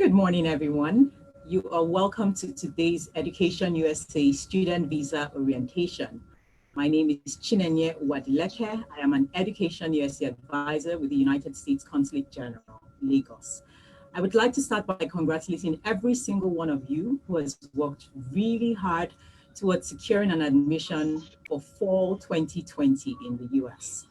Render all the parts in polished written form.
Good morning, everyone. You are welcome to today's Education USA Student Visa Orientation. My name is Chinenye Wadileke. I am an Education USA advisor with the United States Consulate General, Lagos. I would like to start by congratulating every single one of you who has worked really hard towards securing an admission for fall 2020 in the US.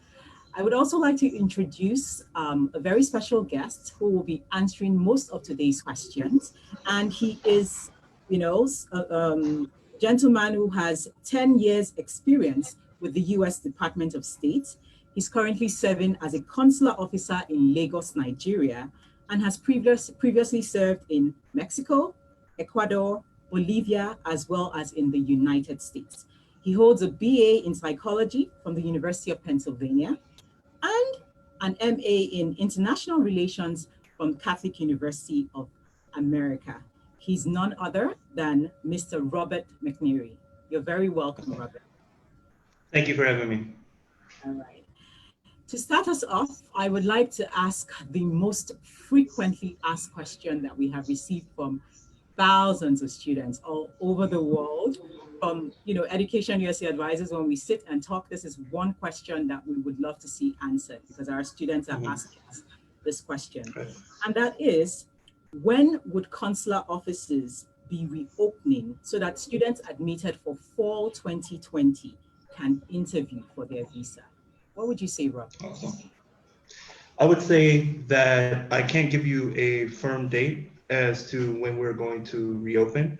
I would also like to introduce a very special guest who will be answering most of today's questions. And he is, a gentleman who has 10 years experience with the US Department of State. He's currently serving as a consular officer in Lagos, Nigeria, and has previously served in Mexico, Ecuador, Bolivia, as well as in the United States. He holds a BA in psychology from the University of Pennsylvania and an MA in International Relations from Catholic University of America. He's none other than Mr. Robert McNeary. You're very welcome, Robert. Thank you for having me. All right. To start us off, I would like to ask the most frequently asked question that we have received from thousands of students all over the world. From Education USA advisors, when we sit and talk, this is one question that we would love to see answered because our students are asking us this question. And that is, when would consular offices be reopening so that students admitted for fall 2020 can interview for their visa? What would you say, Rob? Awesome. I would say that I can't give you a firm date as to when we're going to reopen.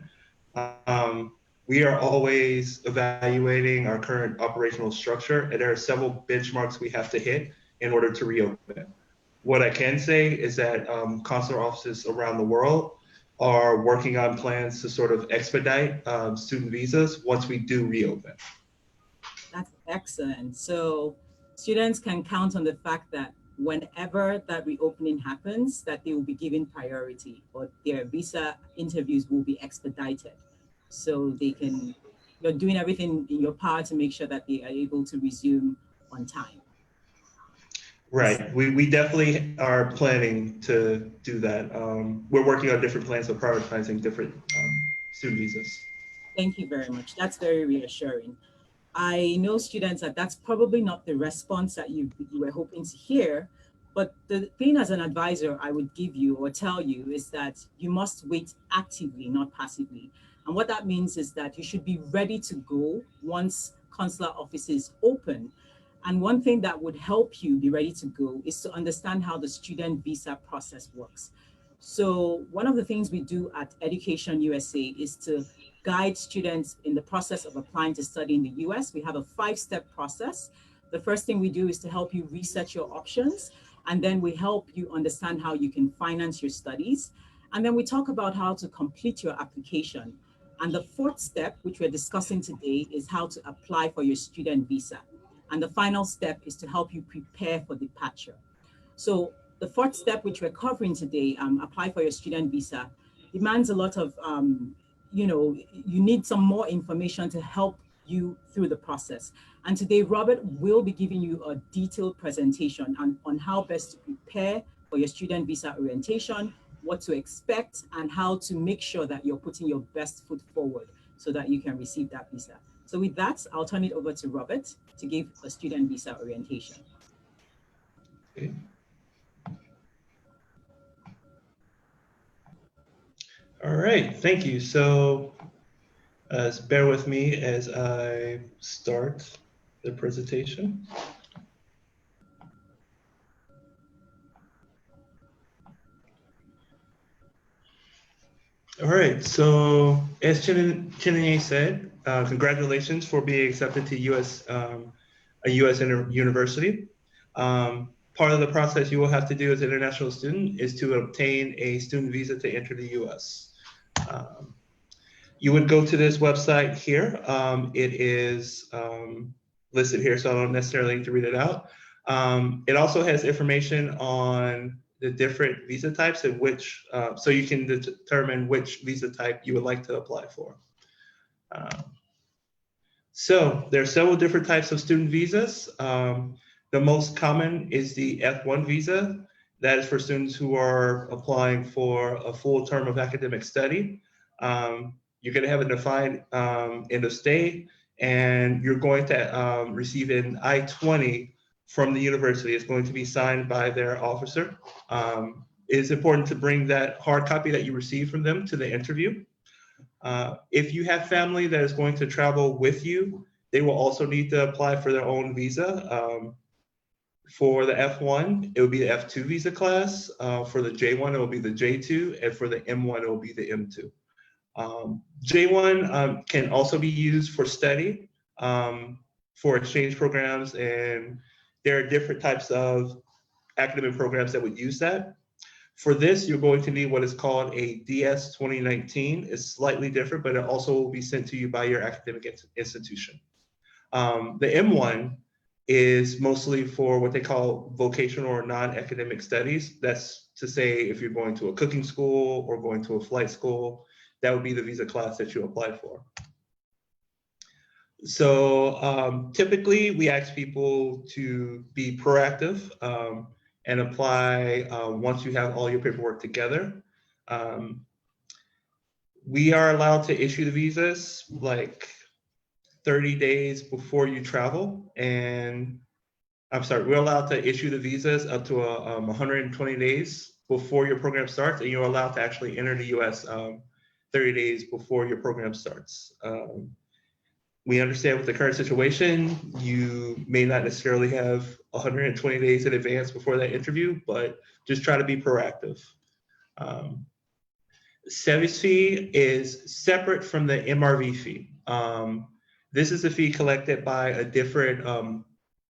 We are always evaluating our current operational structure, and there are several benchmarks we have to hit in order to reopen. What I can say is that consular offices around the world are working on plans to sort of expedite student visas once we do reopen. That's excellent. So students can count on the fact that whenever that reopening happens, that they will be given priority or their visa interviews will be expedited. So you're doing everything in your power to make sure that they are able to resume on time. Right. We definitely are planning to do that. We're working on different plans of prioritizing different student visas. Thank you very much. That's very reassuring. I know students that that's probably not the response that you were hoping to hear, but the thing as an advisor I would give you or tell you is that you must wait actively, not passively. And what that means is that you should be ready to go once consular offices open. And one thing that would help you be ready to go is to understand how the student visa process works. So one of the things we do at Education USA is to guide students in the process of applying to study in the US. We have a 5-step process. The first thing we do is to help you research your options, and then we help you understand how you can finance your studies. And then we talk about how to complete your application. And the 4th step, which we're discussing today, is how to apply for your student visa. And the final step is to help you prepare for departure. So the 4th step, which we're covering today, apply for your student visa, demands a lot of, you need some more information to help you through the process. And today, Robert will be giving you a detailed presentation on how best to prepare for your student visa orientation, what to expect, and how to make sure that you're putting your best foot forward so that you can receive that visa. So with that, I'll turn it over to Robert to give a student visa orientation. Okay. All right, thank you. So bear with me as I start the presentation. All right, so as Chinenye said, congratulations for being accepted to a US university. Part of the process you will have to do as an international student is to obtain a student visa to enter the US. You would go to this website here. It is listed here, so I don't necessarily need to read it out. It also has information on the different visa types and which, so you can determine which visa type you would like to apply for. So there are several different types of student visas. The most common is the F1 visa. That is for students who are applying for a full term of academic study. You're going to have a defined end of stay, and you're going to receive an I-20 from the university. It's going to be signed by their officer. It is important to bring that hard copy that you received from them to the interview. If you have family that is going to travel with you, they will also need to apply for their own visa. For the F1, it would be the F2 visa class. For the J1, it will be the J2, and for the M1, it will be the M2. J1 can also be used for study, for exchange programs, and there are different types of academic programs that would use that. For this, you're going to need what is called a DS 2019. It's slightly different, but it also will be sent to you by your academic institution. The M1 is mostly for what they call vocational or non-academic studies. That's to say, if you're going to a cooking school or going to a flight school, that would be the visa class that you apply for. So typically, we ask people to be proactive and apply once you have all your paperwork together. We are allowed to issue the visas like 30 days before you travel, and I'm sorry, we're allowed to issue the visas up to 120 days before your program starts, and you're allowed to actually enter the U.S. 30 days before your program starts. We understand with the current situation, you may not necessarily have 120 days in advance before that interview, but just try to be proactive. SEVIS fee is separate from the MRV fee. This is a fee collected by a different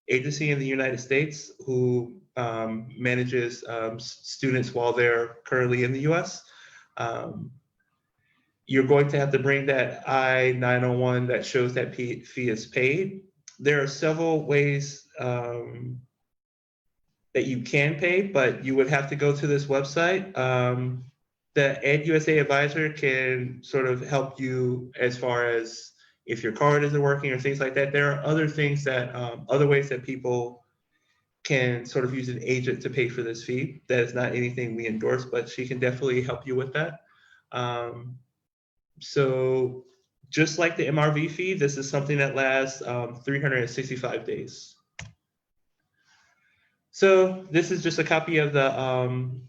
agency in the United States who manages students while they're currently in the US. You're going to have to bring that I-901 that shows that fee is paid. There are several ways that you can pay, but you would have to go to this website. The EducationUSA advisor can sort of help you as far as if your card isn't working or things like that. There are other things that, other ways that people can sort of use an agent to pay for this fee. That is not anything we endorse, but she can definitely help you with that. So just like the MRV fee, this is something that lasts 365 days. So this is just a copy of the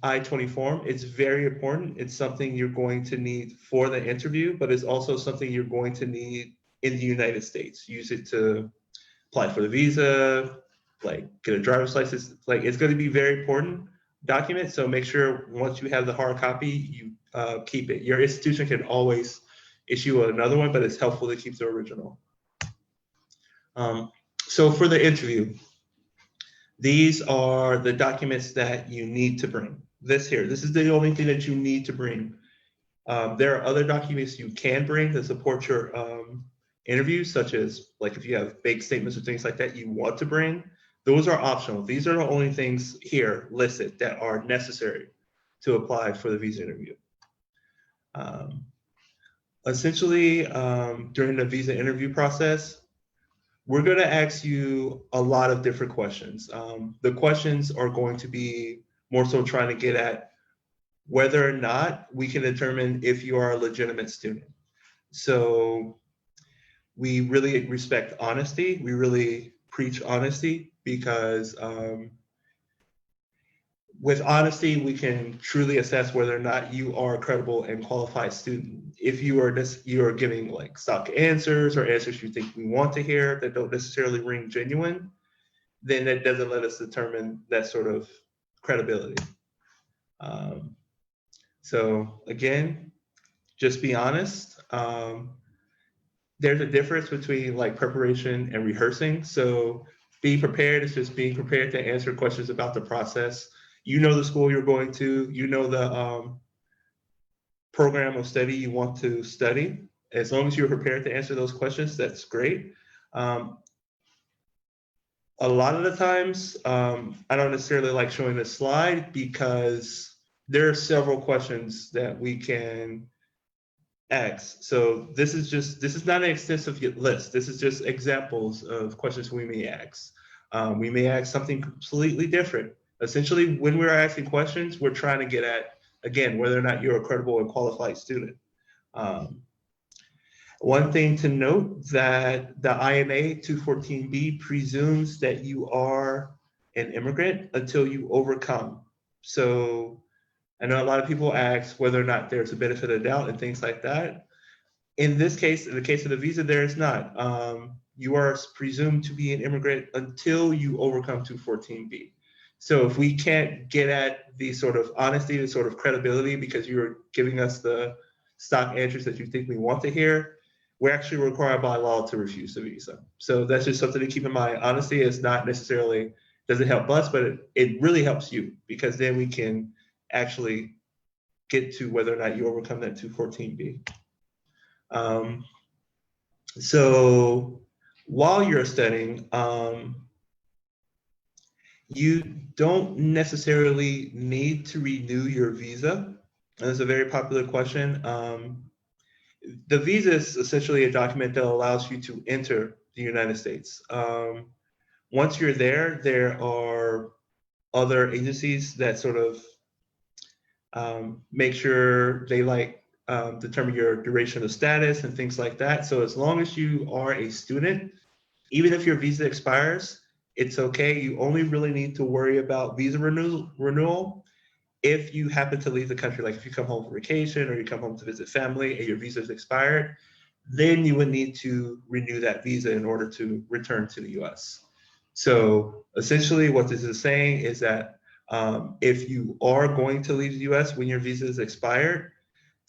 I-20 form. It's very important. It's something you're going to need for the interview, but it's also something you're going to need in the United States. Use it to apply for the visa, like get a driver's license. Like it's going to be very important document. So make sure once you have the hard copy, you keep it. Your institution can always issue another one, but it's helpful to keep the original. So for the interview, these are the documents that you need to bring. This is the only thing that you need to bring. There are other documents you can bring to support your interview, such as like if you have bank statements or things like that you want to bring. Those are optional. These are the only things here listed that are necessary to apply for the visa interview. Essentially, during the visa interview process, we're going to ask you a lot of different questions. The questions are going to be more so trying to get at whether or not we can determine if you are a legitimate student. So we really respect honesty. We really preach honesty because with honesty, we can truly assess whether or not you are a credible and qualified student. If you are giving like stock answers or answers you think we want to hear that don't necessarily ring genuine, then that doesn't let us determine that sort of credibility. So again, just be honest. There's a difference between like preparation and rehearsing. So being prepared is just being prepared to answer questions about the process. You know the school you're going to, you know the program of study you want to study. As long as you're prepared to answer those questions, that's great. A lot of the times, I don't necessarily like showing this slide because there are several questions that we can ask. So this is not an extensive list. This is just examples of questions we may ask. We may ask something completely different. Essentially, when we're asking questions, we're trying to get at, again, whether or not you're a credible and qualified student. Um, One thing to note that the INA 214B presumes that you are an immigrant until you overcome. So I know a lot of people ask whether or not there's a benefit of doubt and things like that. In this case, in the case of the visa, there is not. You are presumed to be an immigrant until you overcome 214B. So if we can't get at the sort of honesty, the sort of credibility, because you're giving us the stock answers that you think we want to hear, we're actually required by law to refuse the visa. So that's just something to keep in mind. Honesty is not necessarily, doesn't help us, but it really helps you, because then we can actually get to whether or not you overcome that 214B. Um, so while you're studying, you don't necessarily need to renew your visa. That's a very popular question. The visa is essentially a document that allows you to enter the United States. Once you're there, there are other agencies that sort of make sure they determine your duration of status and things like that. So as long as you are a student, even if your visa expires, it's okay. You only really need to worry about visa renewal if you happen to leave the country. Like if you come home for vacation or you come home to visit family and your visa is expired, then you would need to renew that visa in order to return to the US. So essentially what this is saying is that if you are going to leave the US when your visa is expired,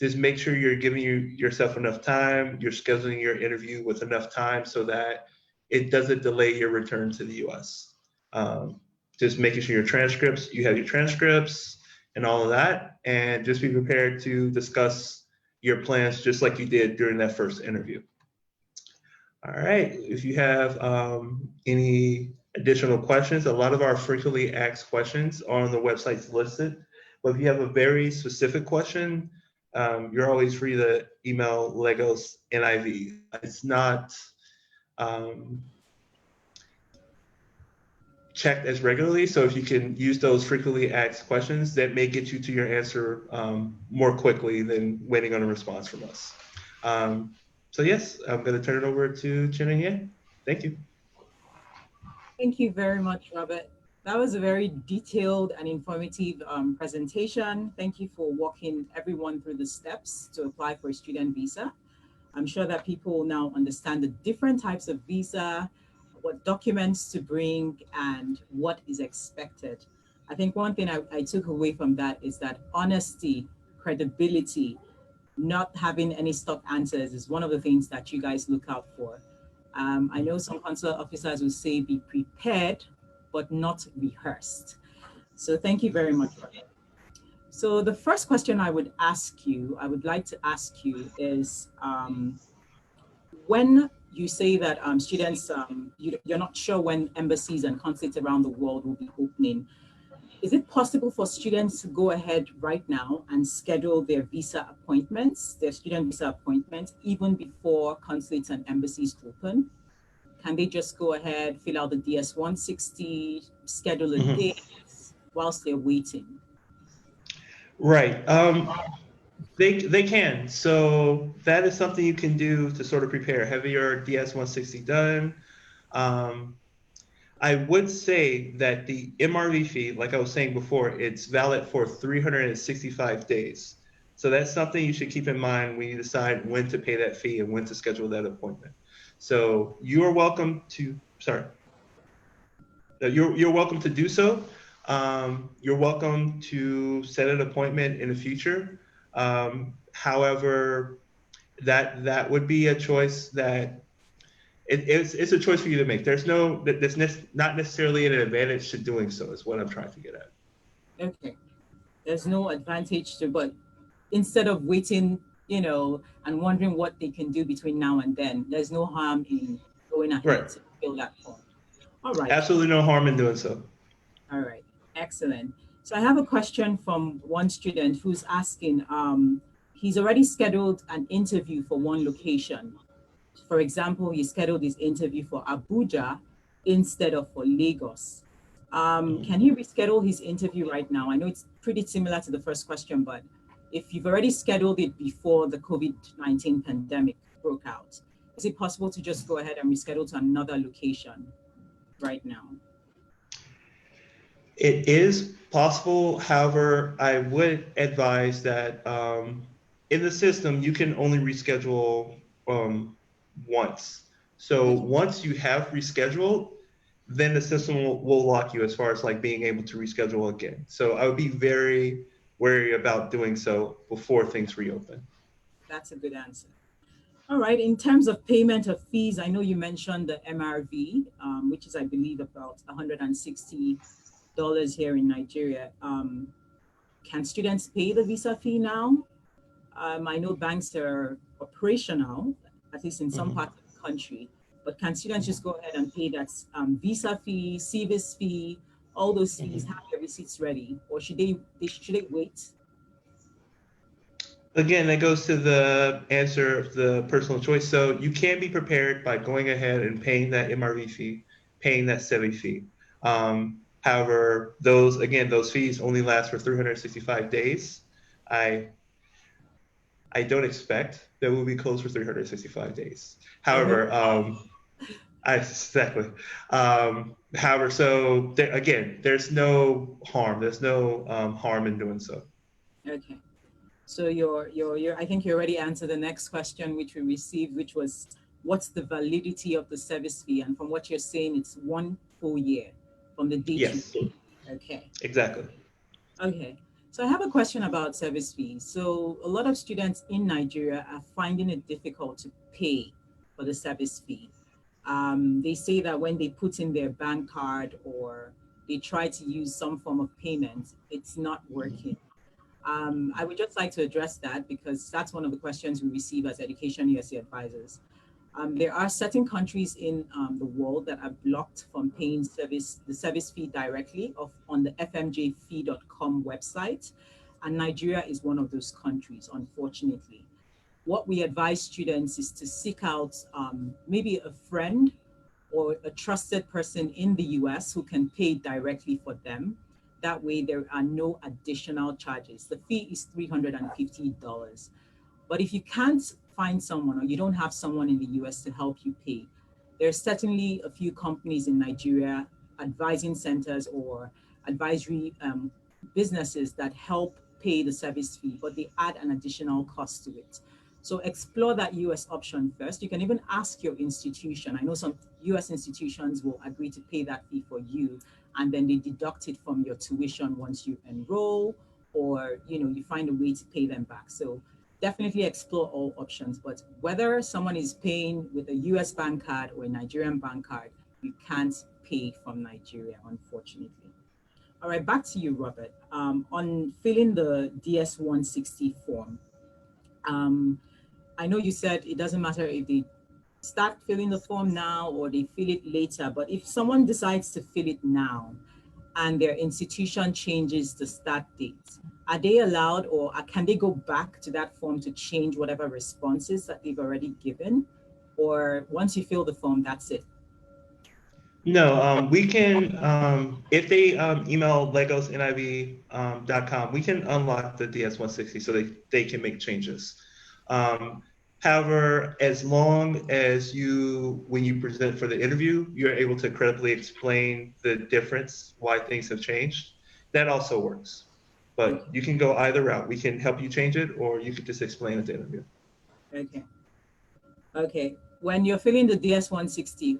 just make sure you're giving yourself enough time, you're scheduling your interview with enough time so that it doesn't delay your return to the US. Just making sure you have your transcripts and all of that, and just be prepared to discuss your plans just like you did during that first interview. All right, if you have any additional questions, a lot of our frequently asked questions are on the websites listed. But if you have a very specific question, you're always free to email Legos NIV. It's not checked as regularly, so if you can use those frequently asked questions, that may get you to your answer more quickly than waiting on a response from us. So yes, I'm going to turn it over to Chen and Ye. Thank you. Thank you very much, Robert. That was a very detailed and informative presentation. Thank you for walking everyone through the steps to apply for a student visa. I'm sure that people now understand the different types of visa, what documents to bring, and what is expected. I think one thing I took away from that is that honesty, credibility, not having any stock answers is one of the things that you guys look out for. I know some consular officers will say be prepared, but not rehearsed. So thank you very much for that. So the first question I would like to ask you is, when you say that students, you're not sure when embassies and consulates around the world will be opening, is it possible for students to go ahead right now and schedule their visa appointments, their student visa appointments, even before consulates and embassies open? Can they just go ahead, fill out the DS-160, schedule a date whilst they're waiting? Right. They can. So that is something you can do to sort of prepare. Have your DS-160 done. I would say that the MRV fee, like I was saying before, it's valid for 365 days. So that's something you should keep in mind when you decide when to pay that fee and when to schedule that appointment. So you are welcome to, sorry, you're welcome to do so. You're welcome to set an appointment in the future. However, that would be a choice that it's a choice for you to make. There's not necessarily an advantage to doing so, is what I'm trying to get at. Okay. There's no advantage to, but instead of waiting, and wondering what they can do between now and then, there's no harm in going ahead Right. to fill that form. All right. Absolutely no harm in doing so. All right. Excellent. So I have a question from one student who's asking, he's already scheduled an interview for one location. For example, he scheduled his interview for Abuja instead of for Lagos. Mhm. Can he reschedule his interview right now? I know it's pretty similar to the first question, but if you've already scheduled it before the COVID-19 pandemic broke out, is it possible to just go ahead and reschedule to another location right now? It is possible. However, I would advise that in the system, you can only reschedule once. So Okay. once you have rescheduled, then the system will lock you as far as like being able to reschedule again. So I would be very wary about doing so before things reopen. That's a good answer. All right. In terms of payment of fees, I know you mentioned the MRV, which is, I believe, about $160 here in Nigeria. Can students pay the visa fee now? I know banks are operational, at least in some Mhm. parts of the country, but can students just Mhm. go ahead and pay that visa fee, CVIS fee, all those fees, Mhm. have their receipts ready, or should they wait? Again, that goes to the answer of the personal choice. So you can be prepared by going ahead and paying that MRV fee, paying that SEVI fee. However, those fees only last for 365 days. I I don't expect that we'll be closed for 365 days. I hope However, not. exactly. However, so again, there's no harm. There's no harm in doing so. Okay. So I think you already answered the next question which we received, which was what's the validity of the service fee? And from what you're saying, it's 1 full year from the date you Yes, pay. Okay. exactly. Okay. So I have a question about service fees. So a lot of students in Nigeria are finding it difficult to pay for the service fee. They say that when they put in their bank card or they try to use some form of payment, it's not working. I would just like to address that because that's one of the questions we receive as Education USA advisors. There are certain countries in the world that are blocked from paying the service fee directly on the fmjfee.com website, and Nigeria is one of those countries, unfortunately. What we advise students is to seek out maybe a friend or a trusted person in the US who can pay directly for them. That way, there are no additional charges. The fee is $350. But if you can't find someone or you don't have someone in the US to help you pay, there's certainly a few companies in Nigeria, advising centers or advisory businesses that help pay the service fee, but they add an additional cost to it. So explore that US option first. You can even ask your institution. I know some US institutions will agree to pay that fee for you, and then they deduct it from your tuition once you enroll, or you find a way to pay them back. So definitely explore all options. But whether someone is paying with a US bank card or a Nigerian bank card, you can't pay from Nigeria, unfortunately. All right, back to you, Robert. On filling the DS 160 form, um, I know you said it doesn't matter if they start filling the form now or they fill it later, but if someone decides to fill it now, and their institution changes the start date, are they allowed or can they go back to that form to change whatever responses that they've already given? Or once you fill the form, that's it? No, we can, if they email legosniv.com, we can unlock the DS-160 so they can make changes. Um, However, as long as when you present for the interview, you're able to credibly explain the difference, why things have changed, that also works. Okay. But you can go either route. We can help you change it, or you could just explain at the interview. Okay. Okay. When you're filling the DS 160,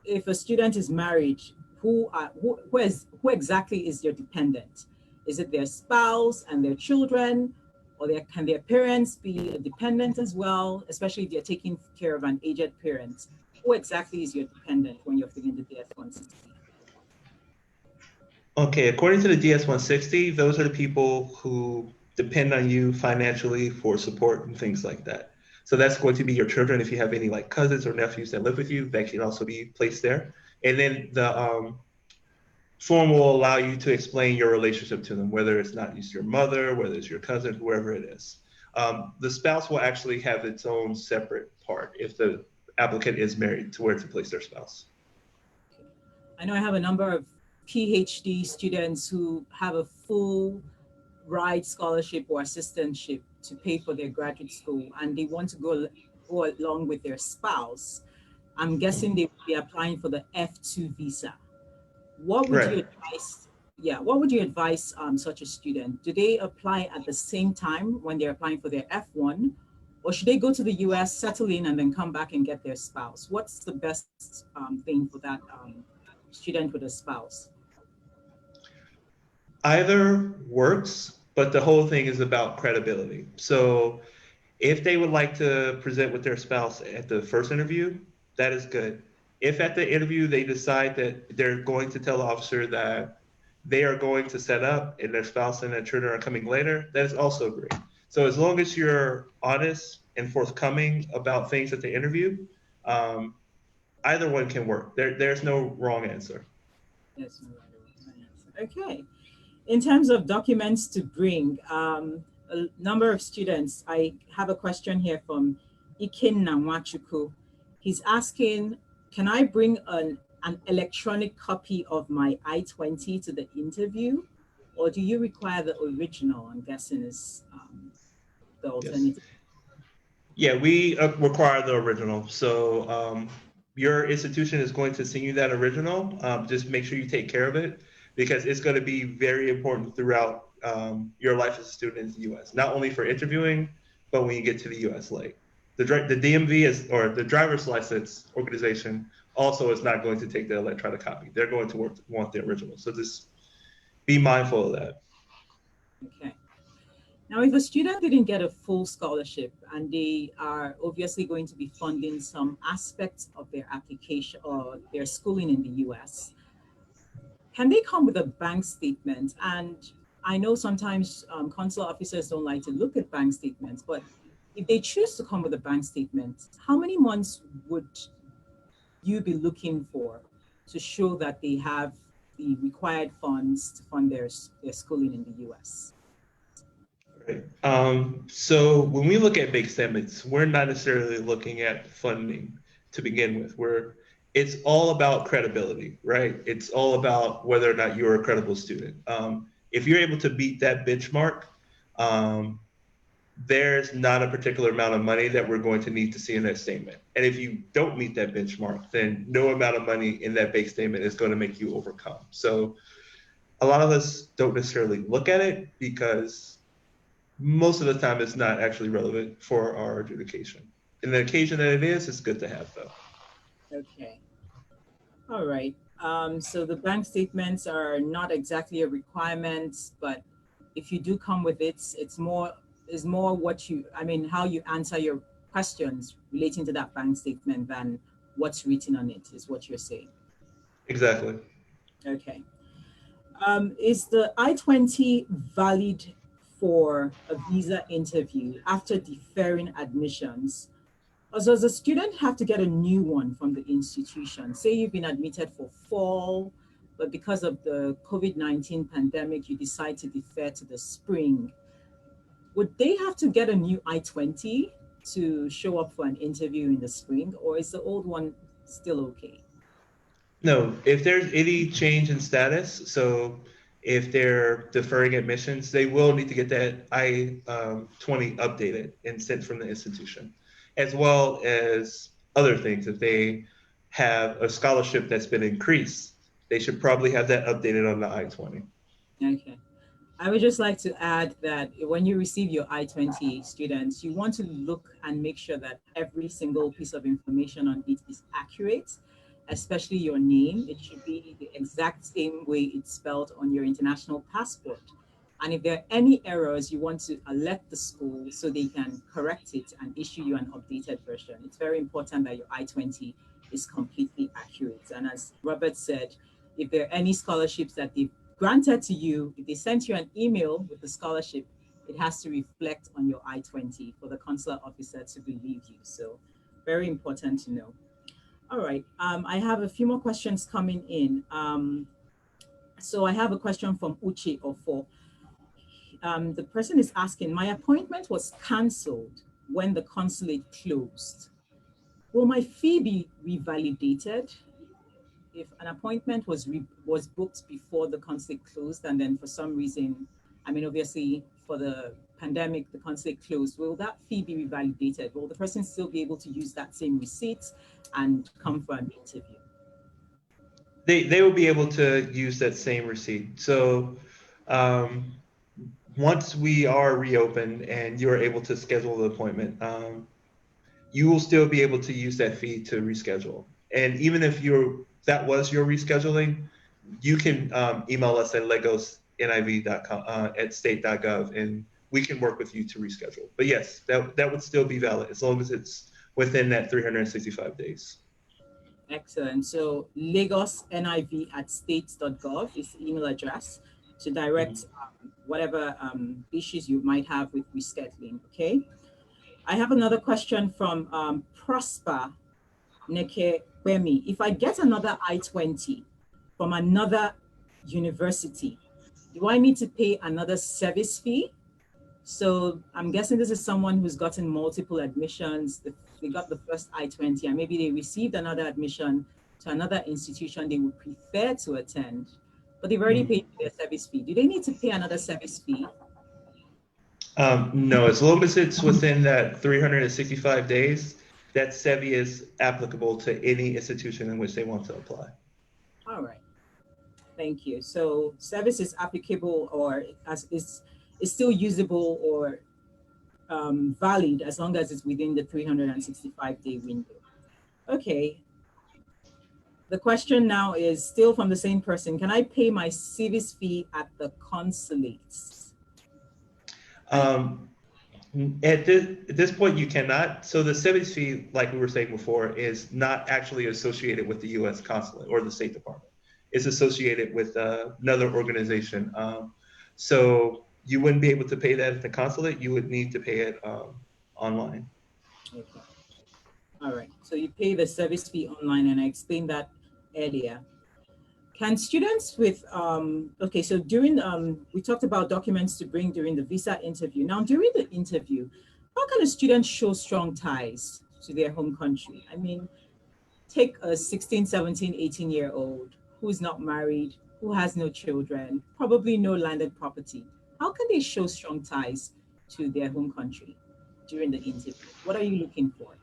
if a student is married, who exactly is your dependent? Is it their spouse and their children, or can their parents be a dependent as well? Especially if they're taking care of an aged parent. Who exactly is your dependent when you're filling the DS 160? Okay, according to the DS-160, those are the people who depend on you financially for support and things like that. So that's going to be your children. If you have any like cousins or nephews that live with you, that can also be placed there. And then the form will allow you to explain your relationship to them, whether it's not just your mother, whether it's your cousin, whoever it is. The spouse will actually have its own separate part if the applicant is married to where to place their spouse. I know I have a number of PhD students who have a full ride scholarship or assistantship to pay for their graduate school, and they want to go along with their spouse. I'm guessing they will be applying for the F2 visa. What would you Right. advise? Yeah, what would you advise such a student? Do they apply at the same time when they're applying for their F1, or should they go to the US, settle in, and then come back and get their spouse? What's the best thing for that student with a spouse? Either works, but the whole thing is about credibility. So if they would like to present with their spouse at the first interview, that is good. If at the interview they decide that they're going to tell the officer that they are going to set up and their spouse and their children are coming later, that is also great. So as long as you're honest and forthcoming about things at the interview, um, either one can work. There's no wrong answer. Yes, no answer. Okay. In terms of documents to bring, a number of students, I have a question here from Ikin Namwachuku. He's asking, can I bring an electronic copy of my I-20 to the interview, or do you require the original? I'm guessing is the Yes. alternative. Yeah, we require the original. So your institution is going to send you that original. Just make sure you take care of it because it's going to be very important throughout your life as a student in the U.S. Not only for interviewing, but when you get to the U.S. Like the DMV is or the driver's license organization also is not going to take the electronic copy. They're going to want the original. So just be mindful of that. Okay. Now, if a student didn't get a full scholarship and they are obviously going to be funding some aspects of their application or their schooling in the US, can they come with a bank statement? And I know sometimes consular officers don't like to look at bank statements, but if they choose to come with a bank statement, how many months would you be looking for to show that they have the required funds to fund their schooling in the US? Right. So when we look at big statements, we're not necessarily looking at funding to begin with. It's all about credibility, right? It's all about whether or not you're a credible student. If you're able to beat that benchmark, um, there's not a particular amount of money that we're going to need to see in that statement. And if you don't meet that benchmark, then no amount of money in that big statement is going to make you overcome. So a lot of us don't necessarily look at it because most of the time it's not actually relevant for our adjudication. And the occasion that it is, it's good to have though. Okay. All right. So the bank statements are not exactly a requirement, but if you do come with it, is more what you I mean how you answer your questions relating to that bank statement than what's written on it is what you're saying. Exactly. Okay. Is the I-20 valid for a visa interview after deferring admissions? Or does a student have to get a new one from the institution? Say you've been admitted for fall, but because of the COVID-19 pandemic, you decide to defer to the spring. Would they have to get a new I-20 to show up for an interview in the spring, or is the old one still okay? No, if there's any change in status, so if they're deferring admissions, they will need to get that I-20 updated and sent from the institution, as well as other things. If they have a scholarship that's been increased, they should probably have that updated on the I-20. Okay. I would just like to add that when you receive your I-20 students, you want to look and make sure that every single piece of information on it is accurate, especially your name. It should be the exact same way it's spelled on your international passport. And if there are any errors, you want to alert the school so they can correct it and issue you an updated version. It's very important that your I-20 is completely accurate. And as Robert said, if there are any scholarships that they've granted to you, if they sent you an email with the scholarship, it has to reflect on your I-20 for the consular officer to believe you. So very important to know. All right. I have a few more questions coming in. So I have a question from Uche Ofo. The person is asking, my appointment was canceled when the consulate closed. Will my fee be revalidated? if an appointment was booked before the consulate closed, and then for some reason, I mean, obviously for the pandemic, the consulate closed, will that fee be revalidated? Will the person still be able to use that same receipt and come for an interview? They will be able to use that same receipt. So um, once we are reopened and you are able to schedule the appointment, you will still be able to use that fee to reschedule. And even if that was your rescheduling, you can email us at legosniv.com at state.gov, and we can work with you to reschedule. But yes, that would still be valid as long as it's within that 365 days. Excellent. So LagosNIV at state.gov is the email address to direct Mhm. whatever issues you might have with rescheduling. Okay. I have another question from Prosper Neke Bemi. If I get another I-20 from another university, do I need to pay another service fee? So I'm guessing this is someone who's gotten multiple admissions. They got the first I-20 and maybe they received another admission to another institution they would prefer to attend, but they've already Mhm. paid their service fee. Do they need to pay another service fee? No, as long as it's within that 365 days, that SEVI is applicable to any institution in which they want to apply. All right. Thank you. So service is applicable or as is still usable or valid as long as it's within the 365-day window. Okay. The question now is still from the same person. Can I pay my service fee at the consulates? I Um, at this point, you cannot. So the SEVI's fee, like we were saying before, is not actually associated with the U.S. consulate or the State Department. It's associated with another organization. So you wouldn't be able to pay that at the consulate. You would need to pay it online. okay. All right. So you pay the service fee online, and I explained that earlier. Can students with okay, so during we talked about documents to bring during the visa interview. Now during the interview, how can a student show strong ties to their home country? I mean, take a 16, 17, 18-year old who is not married, who has no children, probably no landed property. How can they show strong ties to their home country during the interview? What are you looking for?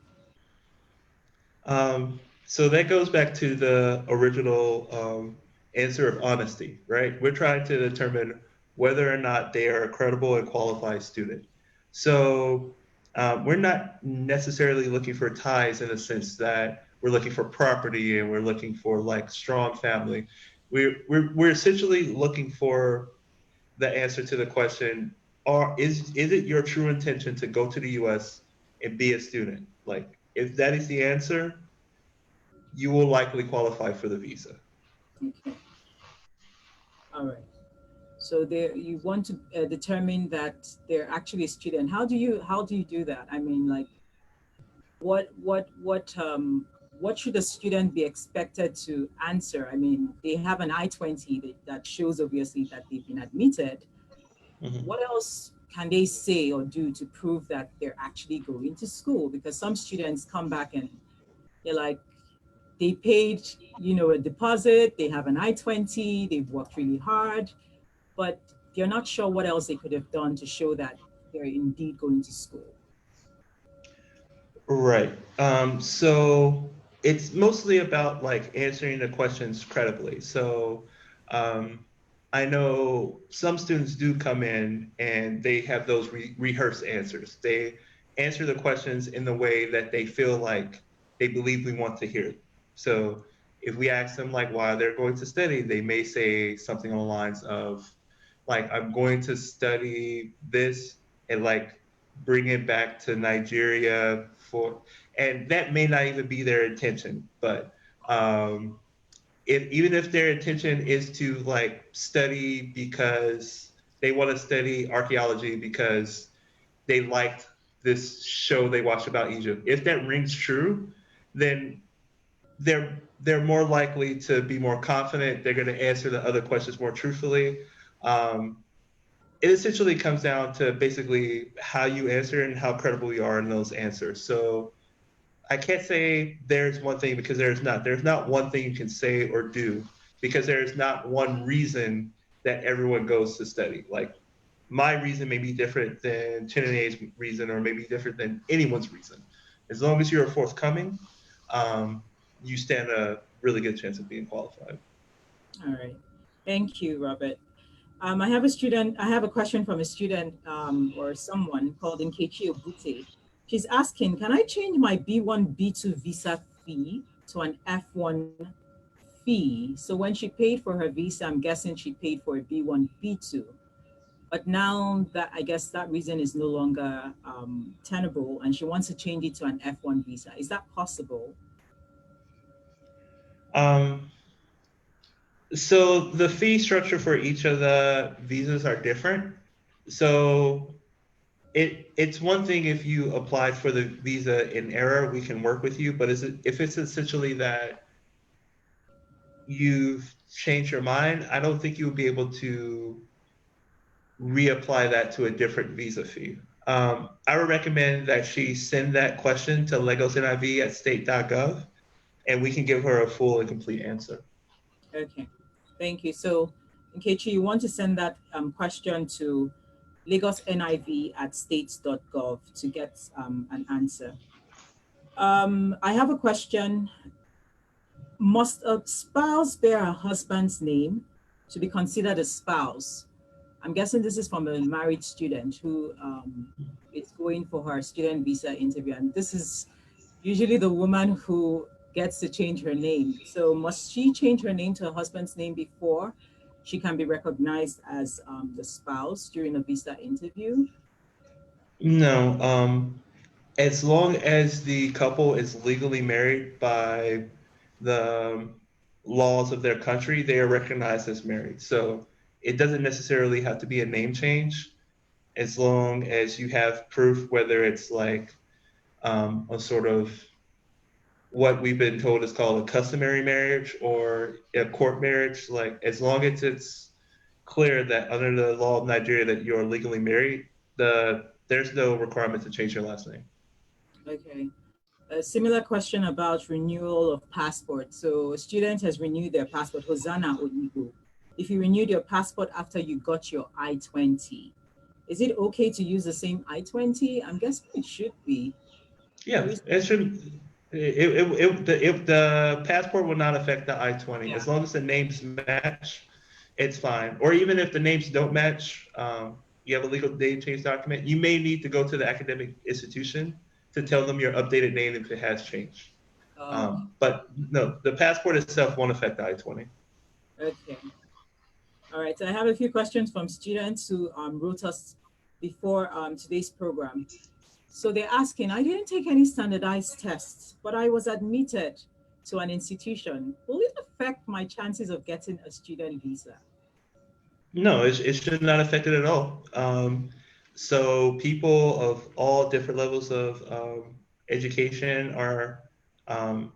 So that goes back to the original answer of honesty, right? We're trying to determine whether or not they are a credible and qualified student. So we're not necessarily looking for ties in the sense that we're looking for property and we're looking for like strong family. We're essentially looking for the answer to the question: is it your true intention to go to the U.S. and be a student? Like, if that is the answer, you will likely qualify for the visa. Okay, all right. So there, you want to determine that they're actually a student. How do you do that? I mean, like, what should a student be expected to answer? I mean, they have an I-20 that shows obviously that they've been admitted. Mhm. What else can they say or do to prove that they're actually going to school? Because some students come back and they're like, they paid, a deposit, they have an I-20, they've worked really hard, but they're not sure what else they could have done to show that they're indeed going to school. Right. So it's mostly about like answering the questions credibly. So um, I know some students do come in and they have those rehearsed answers. They answer the questions in the way that they feel like they believe we want to hear. So if we ask them like why they're going to study, they may say something along the lines of like, I'm going to study this and like bring it back to Nigeria for, and that may not even be their intention, but um, even if their intention is to like study because they want to study archaeology because they liked this show they watched about Egypt, if that rings true, then they're more likely to be more confident. They're going to answer the other questions more truthfully. Um, it essentially comes down to basically how you answer and how credible you are in those answers. So I can't say there's one thing because there's not. There's not one thing you can say or do because there's not one reason that everyone goes to study. Like my reason may be different than Chinenye's reason or maybe different than anyone's reason. As long as you're forthcoming, um, you stand a really good chance of being qualified. All right. Thank you, Robert. I have a question from a student or someone called Nkechi Obute. She's asking, can I change my B1, B2 visa fee to an F1 fee? So when she paid for her visa, I'm guessing she paid for a B1, B2. But now that I guess that reason is no longer tenable and she wants to change it to an F1 visa. Is that possible? Um, so the fee structure for each of the visas are different. So it's one thing if you applied for the visa in error, we can work with you. But if it's essentially that you've changed your mind, I don't think you'll be able to reapply that to a different visa fee. I would recommend that she send that question to LegosNIV at state.gov, and we can give her a full and complete answer. Okay, thank you. So, Nkechi, you want to send that question to LagosNIV at states.gov to get an answer. I have a question. Must a spouse bear a husband's name to be considered a spouse? I'm guessing this is from a married student who is going for her student visa interview. And this is usually the woman who gets to change her name. So must she change her name to her husband's name before she can be recognized as the spouse during a visa interview? No, as long as the couple is legally married by the laws of their country, they are recognized as married. So it doesn't necessarily have to be a name change as long as you have proof, whether it's like a sort of what we've been told is called a customary marriage or a court marriage. Like as long as it's clear that under the law of Nigeria that you're legally married, there's no requirement to change your last name. Okay. A similar question about renewal of passport. So a student has renewed their passport, Hosanna Oyibo. If you renewed your passport after you got your I-20, is it okay to use the same I-20? I'm guessing it should be. The Yeah, reason, it should. The passport will not affect the I-20 yeah. as long as the names match, it's fine. Or even if the names don't match, you have a legal name change document. You may need to go to the academic institution to tell them your updated name if it has changed. Oh, But no, the passport itself won't affect the I-20. okay. All right. So I have a few questions from students who wrote us before today's program. So they're asking, I didn't take any standardized tests, but I was admitted to an institution. Will it affect my chances of getting a student visa? No, it should not affect it at all. So people of all different levels of education are um,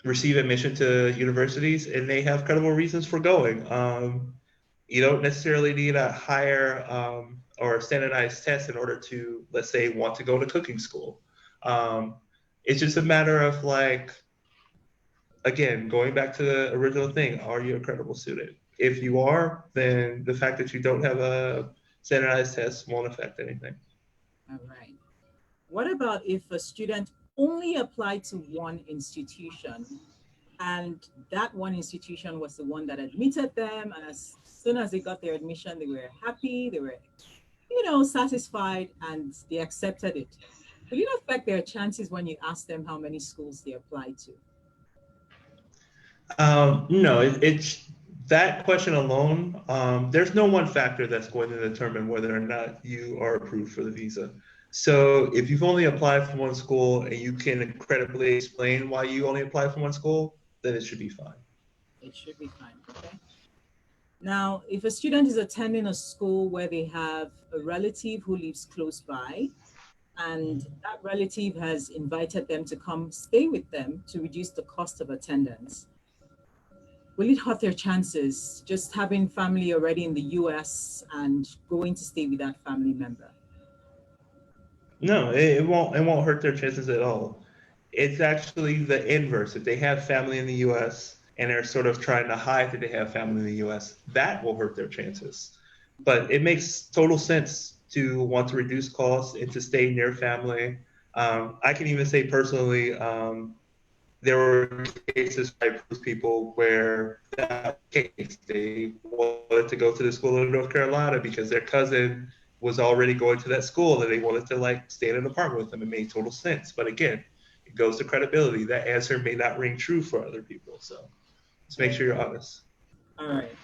receive admission to universities, and they have credible reasons for going. You don't necessarily need a higher or standardized test in order to, let's say, want to go to cooking school. Um, it's just a matter of like again, going back to the original thing, are you a credible student? If you are, then the fact that you don't have a standardized test won't affect anything. All right. What about if a student only applied to one institution and that one institution was the one that admitted them, and as soon as they got their admission, they were happy, they were, satisfied, and they accepted it? Will it affect their chances when you ask them how many schools they applied to? No, it's that question alone. There's no one factor that's going to determine whether or not you are approved for the visa. So if you've only applied for one school and you can incredibly explain why you only applied for one school, then it should be fine. It should be fine. Okay. Now, if a student is attending a school where they have a relative who lives close by, and that relative has invited them to come stay with them to reduce the cost of attendance, will it hurt their chances just having family already in the US and going to stay with that family member? No, it won't. It won't hurt their chances at all. it's actually the inverse. If they have family in the US and they're sort of trying to hide that they have family in the US, that will hurt their chances. But it makes total sense to want to reduce costs and to stay near family. I can even say personally, there were cases where I approached people where that case, they wanted to go to the school in North Carolina because their cousin was already going to that school and they wanted to like stay in an apartment with them. It made total sense. But again, it goes to credibility. That answer may not ring true for other people. So just make Right. sure you're honest. All right.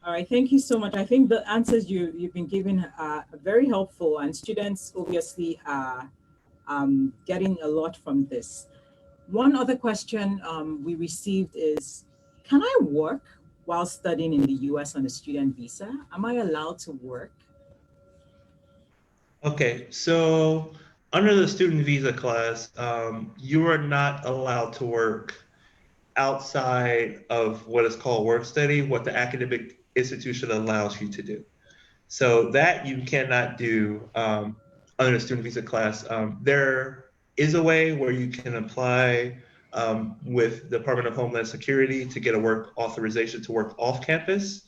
All right. Thank you so much. I think the answers you've been giving are very helpful, and students obviously are getting a lot from this. One other question we received is, can I work while studying in the US on a student visa? Am I allowed to work? Okay, so under the student visa class, you are not allowed to work outside of what is called work study, what the academic institution allows you to do. So that you cannot do under the student visa class. There is a way where you can apply with the Department of Homeland Security to get a work authorization to work off campus,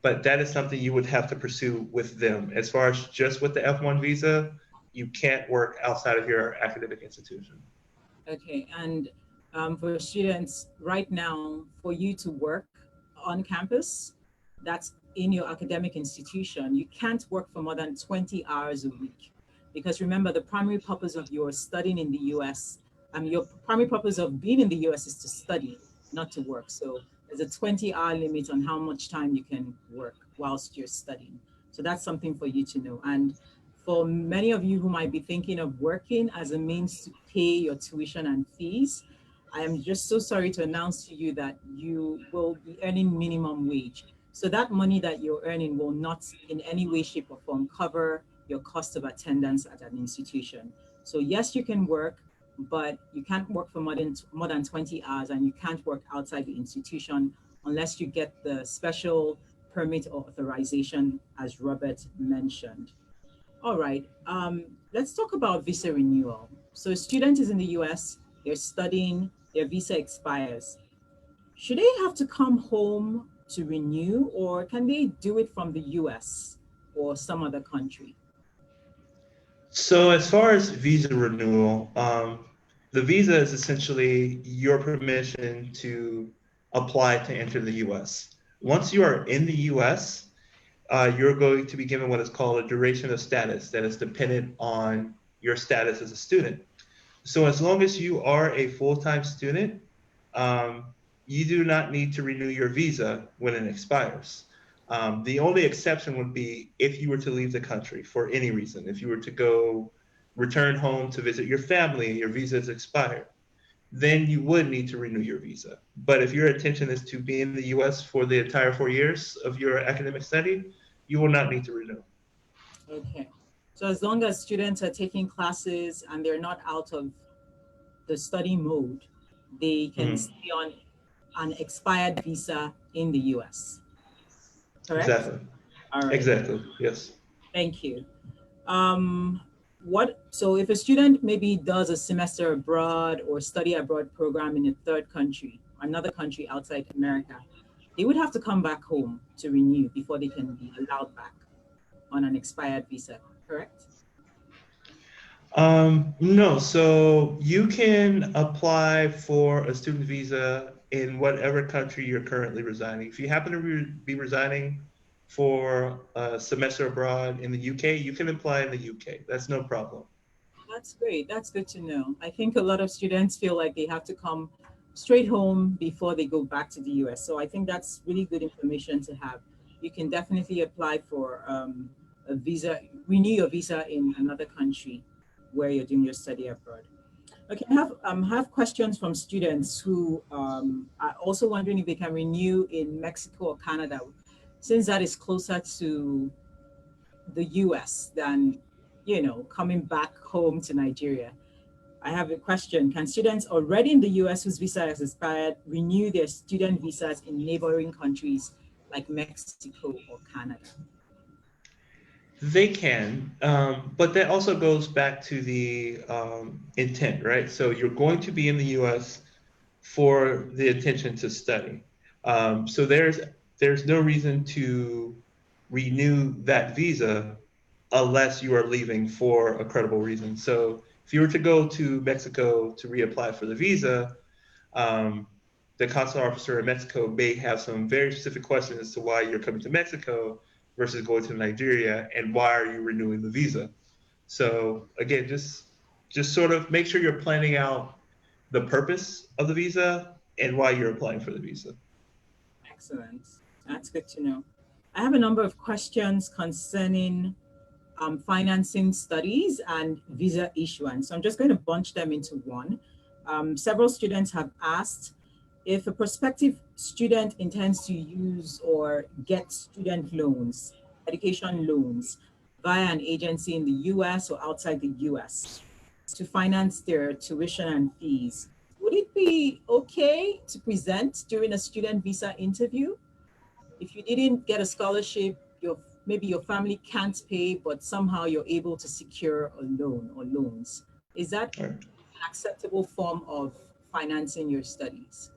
but that is something you would have to pursue with them. As far as just with the F1 visa, you can't work outside of your academic institution. Okay, and for students right now, for you to work on campus, that's in your academic institution, you can't work for more than 20 hours a week. Because remember, the primary purpose of your studying in the US, your primary purpose of being in the US is to study, not to work. So there's a 20-hour limit on how much time you can work whilst you're studying. So that's something for you to know. And for many of you who might be thinking of working as a means to pay your tuition and fees, I am just so sorry to announce to you that you will be earning minimum wage. So that money that you're earning will not in any way, shape, or form cover your cost of attendance at an institution. So yes, you can work, but you can't work for more than 20 hours, and you can't work outside the institution unless you get the special permit or authorization as Robert mentioned. All right. Let's talk about visa renewal. So a student is in the US, they're studying, their visa expires. Should they have to come home to renew, or can they do it from the US or some other country? So, as far as visa renewal, the visa is essentially your permission to apply to enter the US. Once you are in the US, you're going to be given what is called a duration of status that is dependent on your status as a student. So as long as you are a full-time student, um, you do not need to renew your visa when it expires. The only exception would be if you were to leave the country for any reason. If you were to go return home to visit your family and your visa is expired, then you would need to renew your visa. But if your intention is to be in the US for the entire 4 years of your academic study, you will not need to renew. Okay. So as long as students are taking classes and they're not out of the study mode, they can Mhm. stay on an expired visa in the US, correct? Exactly. All right. Exactly. Yes. Thank you. Um, so if a student maybe does a semester abroad or study abroad program in a third country, another country outside America, they would have to come back home to renew before they can be allowed back on an expired visa, correct? No, so you can apply for a student visa in whatever country you're currently residing. If you happen to be residing for a semester abroad in the UK, you can apply in the UK. That's no problem. That's great. That's good to know. I think a lot of students feel like they have to come straight home before they go back to the US. So I think that's really good information to have. You can definitely apply for a visa, renew your visa in another country where you're doing your study abroad. Okay, I have questions from students who are also wondering if they can renew in Mexico or Canada, since that is closer to the US than, coming back home to Nigeria. I have a question. Can students already in the US whose visa has expired renew their student visas in neighboring countries like Mexico or Canada? They can, but that also goes back to the intent, right? So you're going to be in the U.S. for the intention to study. So there's no reason to renew that visa unless you are leaving for a credible reason. So if you were to go to Mexico to reapply for the visa, um, the consular officer in Mexico may have some very specific questions as to why you're coming to Mexico versus going to Nigeria, and why are you renewing the visa. So again, just sort of make sure you're planning out the purpose of the visa and why you're applying for the visa. Excellent. That's good to know. I have a number of questions concerning financing studies and visa issuance. So I'm just going to bunch them into one. Several students have asked if a prospective student intends to use or get student loans, education loans, via an agency in the US or outside the US to finance their tuition and fees, would it be okay to present during a student visa interview? If you didn't get a scholarship, maybe your family can't pay, but somehow you're able to secure a loan or loans. Is that All right. an acceptable form of financing your studies?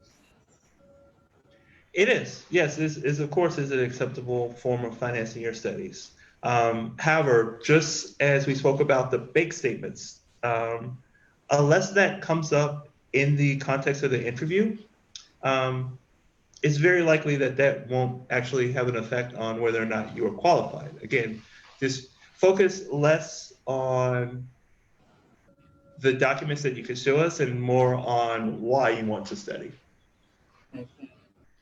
It is, yes, is of course is an acceptable form of financing your studies. However, just as we spoke about the bank statements, unless that comes up in the context of the interview, um, it's very likely that that won't actually have an effect on whether or not you are qualified. Again, just focus less on the documents that you can show us and more on why you want to study. Okay.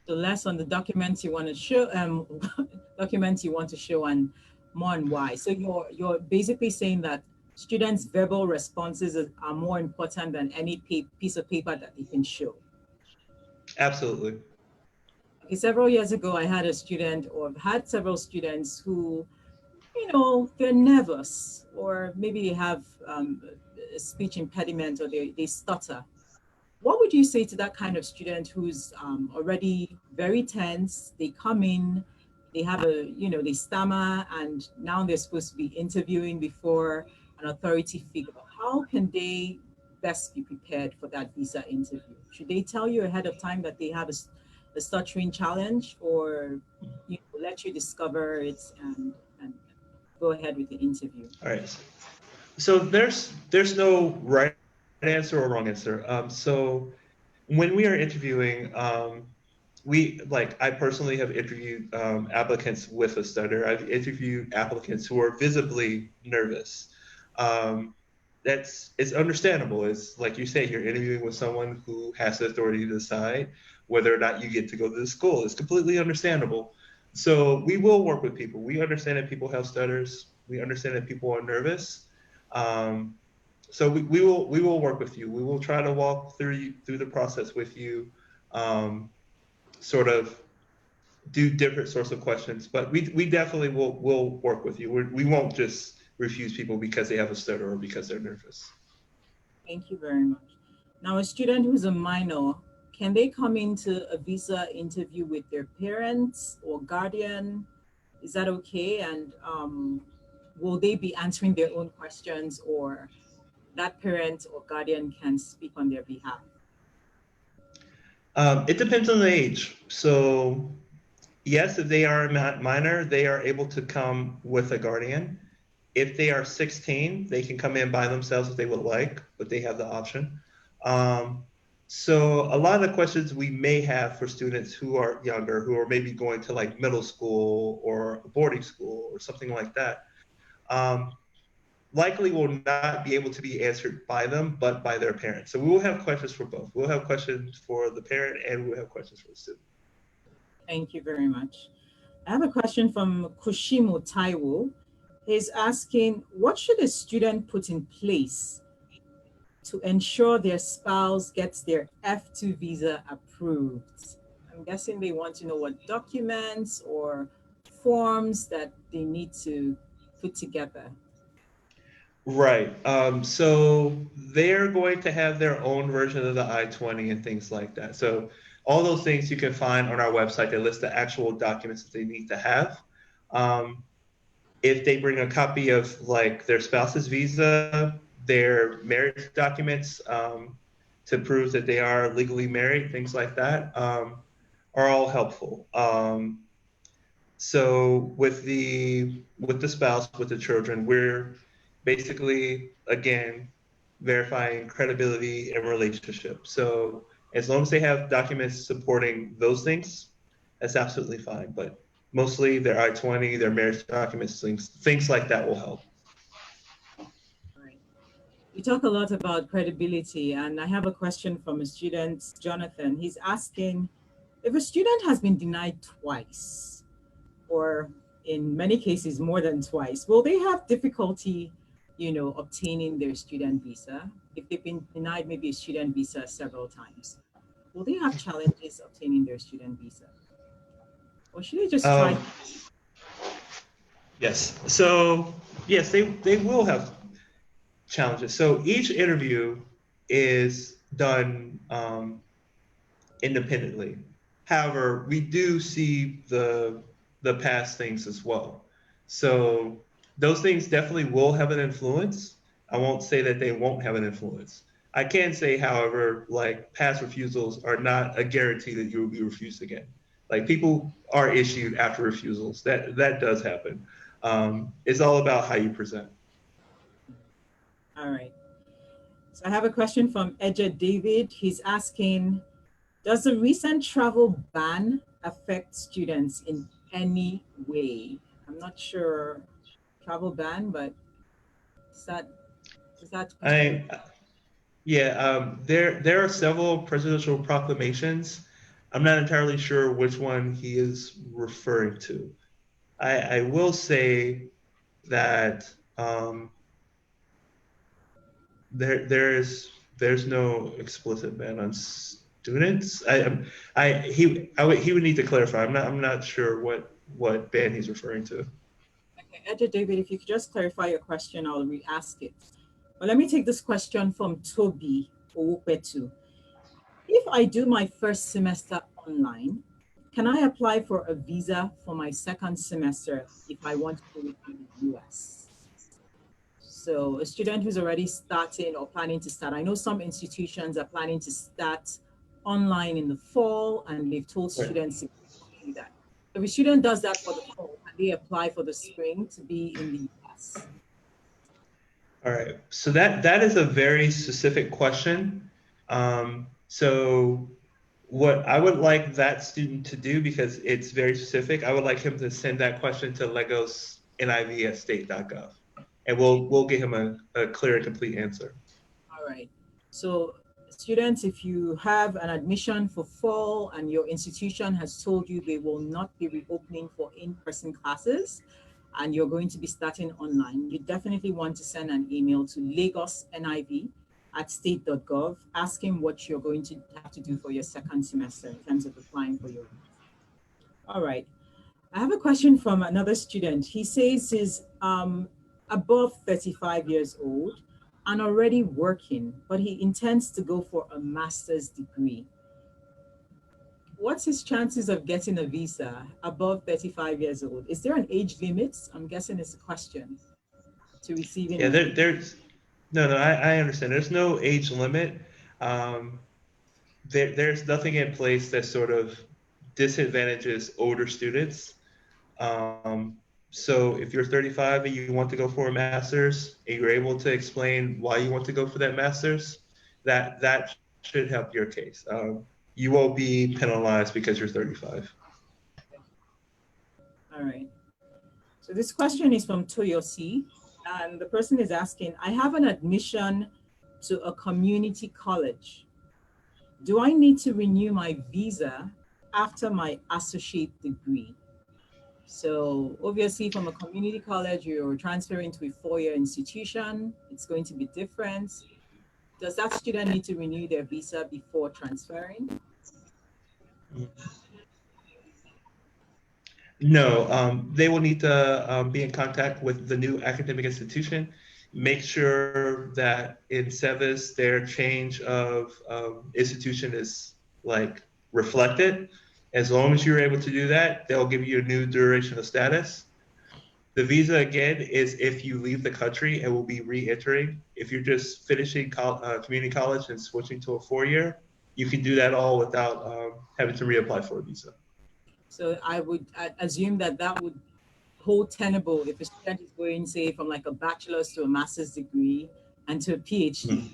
So less on the documents you want to show, documents you want to show, and more on why. So you're basically saying that students' verbal responses are more important than any piece of paper that they can show. Absolutely. Okay, several years ago, I had a student, or I've had several students who, they're nervous, or maybe they have a speech impediment, or they stutter. What would you say to that kind of student who's already very tense? They come in, they have they stammer, and now they're supposed to be interviewing before an authority figure. How can they best be prepared for that visa interview? Should they tell you ahead of time that they have a stuttering challenge, or let you discover it and go ahead with the interview? All right. So there's no right answer or wrong answer. So when we are interviewing, we like I personally have interviewed applicants with a stutter. I've interviewed applicants who are visibly nervous. Um, that's it's understandable. It's like you say, you're interviewing with someone who has the authority to decide whether or not you get to go to the school. It's completely understandable. So we will work with people. We understand that people have stutters. We understand that people are nervous. Um, so we will work with you. We will try to walk through the process with you, um, sort of do different sorts of questions. But we definitely will work with you. We won't just refuse people because they have a stutter or because they're nervous. Thank you very much. Now, a student who's a minor, can they come into a visa interview with their parents or guardian? Is that okay? And will they be answering their own questions, or that parent or guardian can speak on their behalf? It depends on the age. So yes, if they are a minor, they are able to come with a guardian. If they are 16, they can come in by themselves if they would like, but they have the option. Um, so a lot of the questions we may have for students who are younger, who are maybe going to like middle school or boarding school or something like that, um, likely will not be able to be answered by them, but by their parents. So we will have questions for both. We'll have questions for the parent and we'll have questions for the student. Thank you very much. I have a question from Kushimo Taiwo. He's asking, what should a student put in place to ensure their spouse gets their F2 visa approved? I'm guessing they want to know what documents or forms that they need to put together. Right. So they're going to have their own version of the I-20 and things like that. So all those things you can find on our website that list the actual documents that they need to have. Um, if they bring a copy of like their spouse's visa, their marriage documents to prove that they are legally married, things like that, are all helpful. So with the spouse, with the children, we're basically again verifying credibility and relationship. So as long as they have documents supporting those things, that's absolutely fine. But mostly their I-20, their marriage documents, things like that will help. Right. We talk a lot about credibility, and I have a question from a student, Jonathan. He's asking if a student has been denied twice, or in many cases more than twice, will they have difficulty, obtaining their student visa? If they've been denied maybe a student visa several times, will they have challenges obtaining their student visa? Or should they just try? Um, yes. So yes, they will have challenges. So each interview is done independently. However, we do see the past things as well. So those things definitely will have an influence. I won't say that they won't have an influence. I can say, however, like past refusals are not a guarantee that you will be refused again. Like people are issued after refusals. That does happen. It's all about how you present. All right. So I have a question from Edger David. He's asking, does the recent travel ban affect students in any way? I'm not sure travel ban, but is that is that question? I Yeah, there are several presidential proclamations. I'm not entirely sure which one he is referring to. I will say that there's no explicit ban on students. He would need to clarify. I'm not sure what ban he's referring to. Okay, Edger David, if you could just clarify your question, I'll re-ask it. But let me take this question from Toby Owupetu. If I do my first semester online, can I apply for a visa for my second semester if I want to do it in the US? So, a student who's already starting or planning to start, I know some institutions are planning to start online in the fall and they've told Right. students to do that. If a student does that for the fall, can they apply for the spring to be in the US? All right. So that is a very specific question. So what I would like that student to do, because it's very specific, I would like him to send that question to Legos NIV at state.gov, and Okay. we'll get him a clear and complete answer. All right. So, students, if you have an admission for fall and your institution has told you they will not be reopening for in person classes and you're going to be starting online, you definitely want to send an email to Lagos NIV at state.gov asking what you're going to have to do for your second semester in terms of applying for your visa. All right. I have a question from another student. He says he's above 35 years old and already working, but he intends to go for a master's degree. What's his chances of getting a visa above 35 years old? Is there an age limit? I'm guessing it's a question to receiving Yeah, a visa. there's no, I understand. There's no age limit. Um, there's nothing in place that sort of disadvantages older students. So if you're 35 and you want to go for a master's and you're able to explain why you want to go for that master's, that should help your case. You won't be penalized because you're 35. All right. So this question is from Toyosi, and the person is asking, I have an admission to a community college. Do I need to renew my visa after my associate degree? So obviously from a community college, you're transferring to a four-year institution. It's going to be different. Does that student need to renew their visa before transferring? No, they will need to be in contact with the new academic institution. Make sure that in SEVIS their change of institution is like reflected. As long as you're able to do that, they'll give you a new duration of status. The visa again is if you leave the country and will be re-entering. If you're just finishing community college and switching to a 4 year, you can do that all without having to reapply for a visa. So I assume that that would hold tenable if a student is going, say, from like a bachelor's to a master's degree and to a PhD.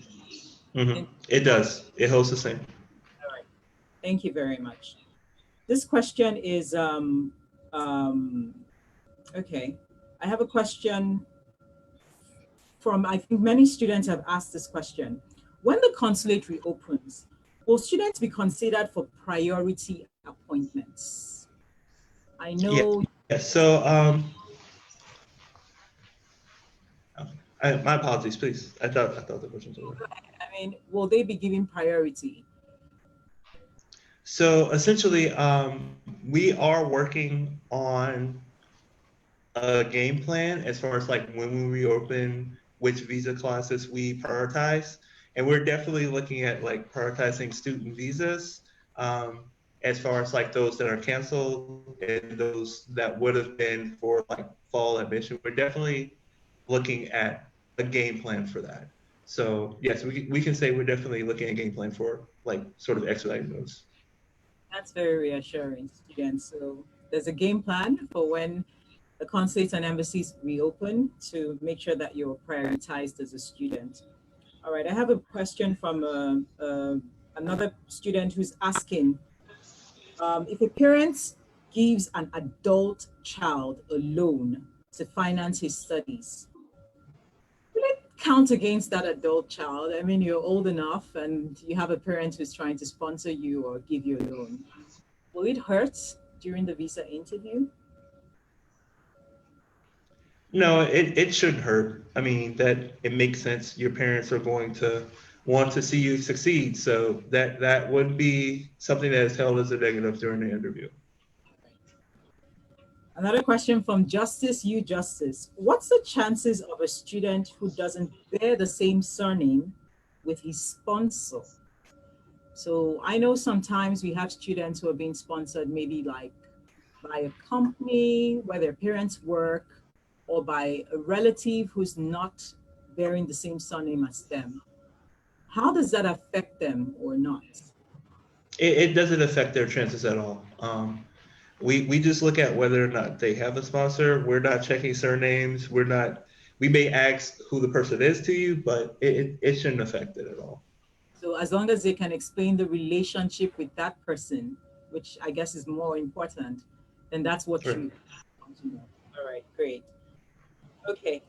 It does. It holds the same. All right. Thank you very much. This question is um, okay. I have a question from, I think many students have asked this question. When the consulate reopens, will students be considered for priority appointments? I Yeah. know. So, my apologies, please. I thought the question was over. I mean, will they be given priority? So essentially, we are working on a game plan as far as like when we reopen, which visa classes we prioritize, and we're definitely looking at like prioritizing student visas, as far as like those that are canceled and those that would have been for like fall admission. We're definitely looking at a game plan for that. So yes, we can say we're definitely looking at a game plan for like sort of expediting those. That's very reassuring, students. So there's a game plan for when the consulates and embassies reopen to make sure that you're prioritized as a student. All right, I have a question from another student who's asking, if a parent gives an adult child a loan to finance his studies, will it count against that adult child? I mean, you're old enough and you have a parent who's trying to sponsor you or give you a loan. Will it hurt during the visa interview? No, it shouldn't hurt. I mean, that it makes sense. Your parents are going to want to see you succeed. So that would be something that is held as a negative during the interview. Another question from Justice U Justice. What's the chances of a student who doesn't bear the same surname with his sponsor? So I know sometimes we have students who are being sponsored maybe like by a company where their parents work or by a relative who's not bearing the same surname as them. How does that affect them or not? It doesn't affect their chances at all. We just look at whether or not they have a sponsor. We're not checking surnames. We're not. We may ask who the person is to you, but it shouldn't affect it at all. So as long as they can explain the relationship with that person, which I guess is more important, then that's what Right. you want to know. All right, great. Okay.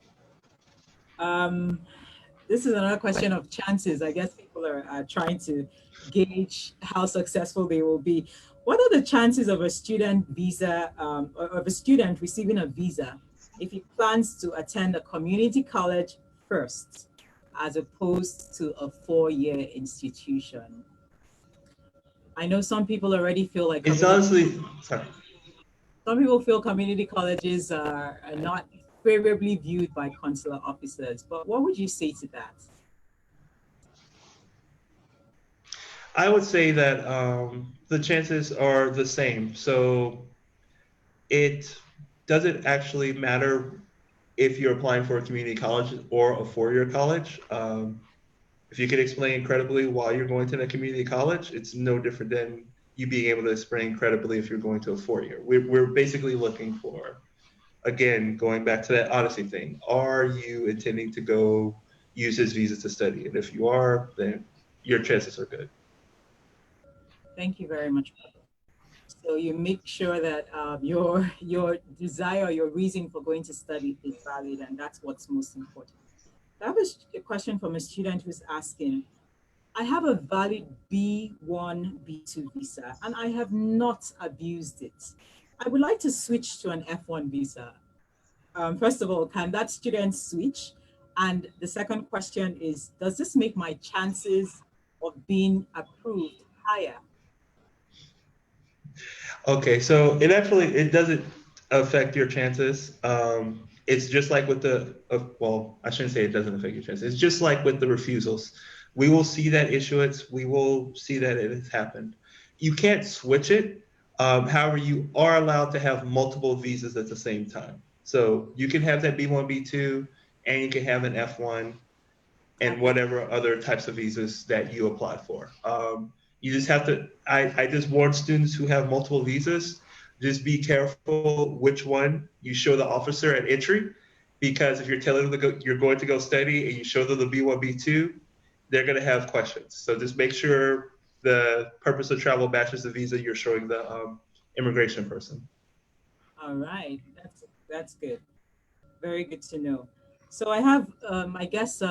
Um, this is another question of chances. I guess people are trying to gauge how successful they will be. What are the chances of a student visa, or of a student receiving a visa if he plans to attend a community college first, as opposed to a 4 year institution? I know some people already feel like It's community, honestly sorry. some people feel community colleges are not favorably viewed by consular officers, but what would you say to that? I would say that the chances are the same. So it doesn't actually matter if you're applying for a community college or a 4 year college. If you can explain credibly why you're going to the community college, it's no different than you being able to explain credibly if you're going to a 4 year. We're basically looking for, again, going back to that Odyssey thing. Are you intending to go use this visa to study? And if you are, then your chances are good. Thank you very much. So you make sure that your desire, your reason for going to study is valid, and that's what's most important. I have a question from a student who's asking, I have a valid B1, B2 visa, and I have not abused it. I would like to switch to an F1 visa. First of all, can that student switch? And the second question is, does this make my chances of being approved higher? Okay, so it doesn't affect your chances. It's just like with well, I shouldn't say it doesn't affect your chances. It's just like with the refusals. We will see that issuance. We will see that it has happened. You can't switch it. However, you are allowed to have multiple visas at the same time. So you can have that B1, B2, and you can have an F1 and Okay. whatever other types of visas that you apply for. You just have to, I just warn students who have multiple visas, just be careful which one you show the officer at entry, because if you're telling them to go, you're going to go study and you show them the B1, B2, they're going to have questions. So just make sure the purpose of travel matches the visa you're showing the immigration person. All right. That's good. Very good to know. So I have, I guess,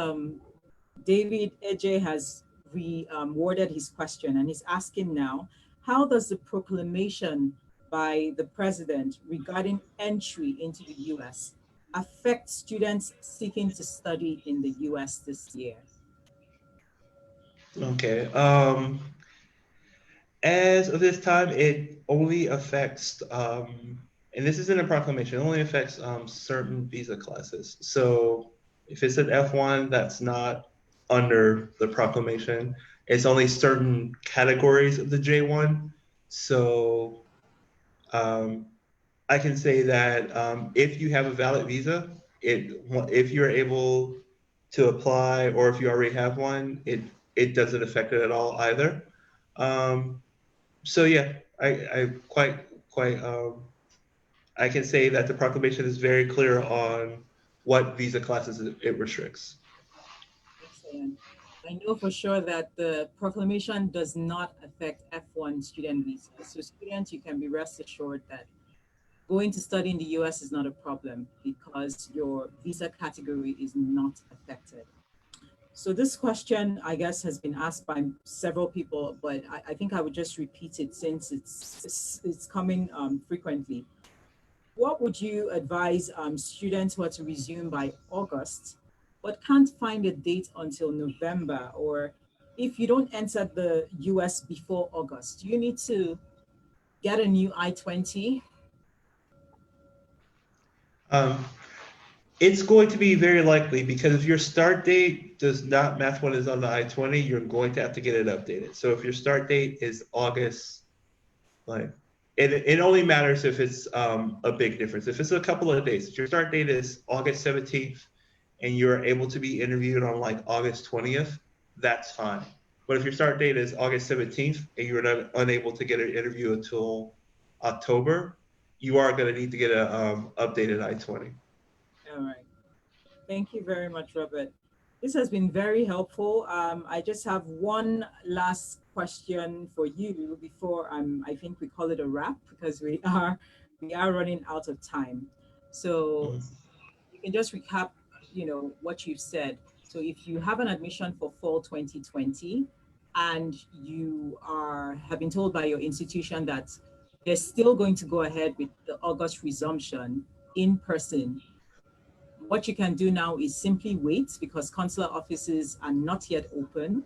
David Eje has worded his question and he's asking now, how does the proclamation by the president regarding entry into the US affect students seeking to study in the US this year? Okay. As of this time, it only affects, and this isn't a proclamation, it only affects certain visa classes. So if it's an F1, that's not under the proclamation. It's only certain categories of the J1. So um, I can say that if you have a valid visa, if you're able to apply or if you already have one, it doesn't affect it at all either. Um, so yeah, I quite I can say that the proclamation is very clear on what visa classes it restricts. Excellent. I know for sure that the proclamation does not affect F1 student visas. So students, you can be rest assured that going to study in the US is not a problem because your visa category is not affected. So this question, I guess, has been asked by several people, but I think I would just repeat it since it's coming frequently. What would you advise students who are to resume by August, but can't find a date until November? Or if you don't enter the US before August, do you need to get a new I-20? Um, it's going to be very likely because if your start date does not match what is on the I-20, you're going to have to get it updated. So if your start date is August, like it only matters if it's a big difference. If it's a couple of days, if your start date is August 17th and you're able to be interviewed on like August 20th, that's fine. But if your start date is August 17th and you're not unable to get an interview until October, you are going to need to get a updated I-20. All right. Thank you very much, Robert. This has been very helpful. I just have one last question for you before I think we call it a wrap because we are running out of time. So Mhm. you can just recap, what you've said. So if you have an admission for fall 2020 and you have been told by your institution that they're still going to go ahead with the August resumption in person, what you can do now is simply wait because consular offices are not yet open,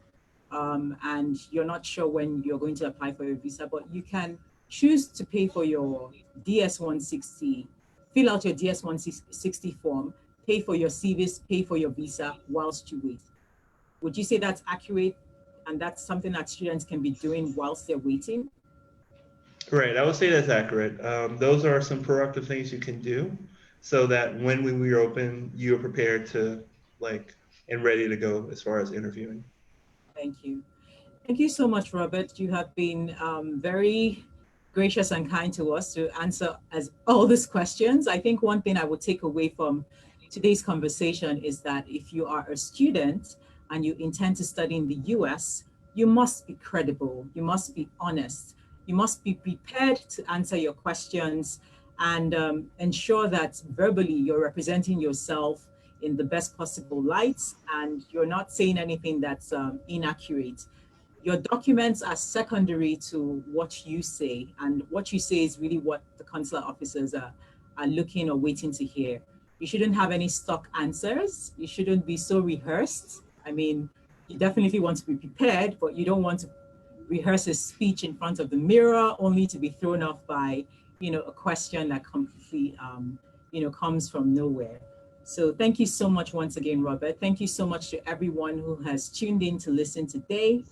and you're not sure when you're going to apply for your visa, but you can choose to pay for your DS 160, fill out your DS 160 form, pay for your CVIS, pay for your visa whilst you wait. Would you say that's accurate and that's something that students can be doing whilst they're waiting? Right, I would say that's accurate. Those are some proactive things you can do so that when we reopen, you are prepared to like and ready to go as far as interviewing. Thank you. Thank you so much, Robert. You have been very gracious and kind to us to answer as all these questions. I think one thing I would take away from today's conversation is that if you are a student and you intend to study in the US, you must be credible, you must be honest, you must be prepared to answer your questions and ensure that verbally you're representing yourself in the best possible light and you're not saying anything that's inaccurate. Your documents are secondary to what you say, and what you say is really what the consular officers are looking or waiting to hear. You shouldn't have any stock answers. You shouldn't be so rehearsed. I mean, you definitely want to be prepared, but you don't want to rehearse a speech in front of the mirror only to be thrown off by, a question that completely, comes from nowhere. So thank you so much once again, Robert. Thank you so much to everyone who has tuned in to listen today.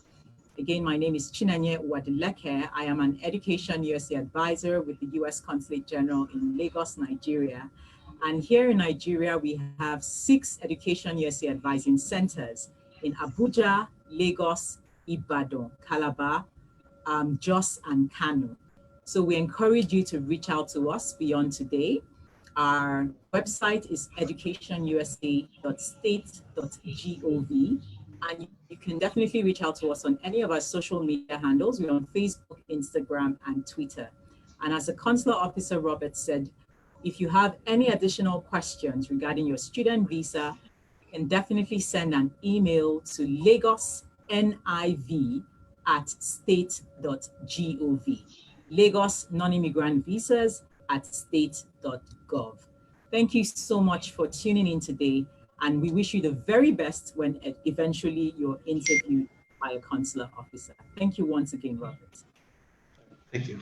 Again, my name is Chinanye Wadileke. I am an Education USA advisor with the US Consulate General in Lagos, Nigeria. And here in Nigeria, we have 6 Education USA advising centers in Abuja, Lagos, Ibadan, Calabar, Jos, and Kano. So we encourage you to reach out to us beyond today. Our website is educationusa.state.gov. And you can definitely reach out to us on any of our social media handles. We're on Facebook, Instagram, and Twitter. And as the consular officer Robert said, if you have any additional questions regarding your student visa, you can definitely send an email to lagosniv@state.gov. Lagos non-immigrant visas at state.gov. Thank you so much for tuning in today, and we wish you the very best when eventually you're interviewed by a consular officer. Thank you once again, Robert. Thank you.